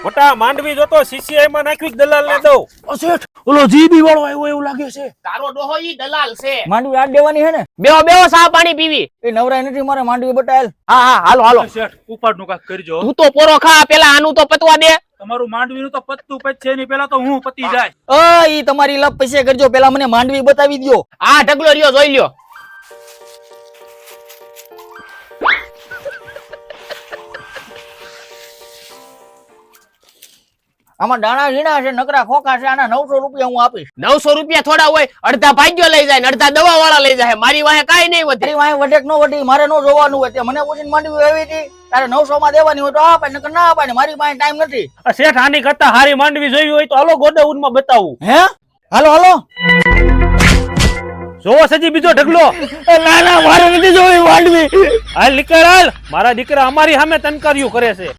મોટા માંડવી જોતો સીસીઆઈ માં નાખવી દલાલ ને દઉં. શેઠ ઓલો જીબી વાળો આવ્યો એવું લાગે છે. તારો ડોહો ઈ દલાલ છે. માંડવી આડ દેવાની છે ને? બેહો બેહો સા પાણી પીવી. એ નવરાય નથી મારે માંડવી બટાયેલ. હા હા હાલો હાલો. શેઠ ઉપાડનું કાક કરજો. તું તો પોરો ખા પેલા આનું તો પતવા દે. તમારું માંડવીનું તો પત્તું પતશે નહીં, પેલા તો હું પતી જાય. ઈ તમારી લપ પૈસે કરજો, પેલા મને માંડવી બતાવી દ્યો. આ ઢગલો રહ્યો જોઈ લ્યો. આમાં દાણા ઝીણા છે, નકરા ખોખા છે. આના 900 રૂપિયા હું આપીશ. 900 રૂપિયા થોડા હોય, અડધા ભાગ્યો લઈ જાય ને અડધા દવા વાળા લઈ જાય. મારી વાહે કાઈ નહીં વધે. તારી વાંહે વઢેક નો વઢી, મારે નો જોવાનું હોય. તે મને પૂછીને માંડવી આવી હતી, તારે 900 માં દેવાની હોય તો આપે, નકર ના આપે. મારી પાસે ટાઈમ નથી. શેઠ આની કરતા હારી માંડવી જોઈ હોય તો હાલો ગોડાઉન માં બતાવું. હે હાલો હાલો. જોવો સજી બીજો ઢગલો. ના ના મારે નથી જોવી માંડવી. હાલ નીકળ હાલ. મારા દીકરા અમારી સામે તનકાર્યું કરે છે.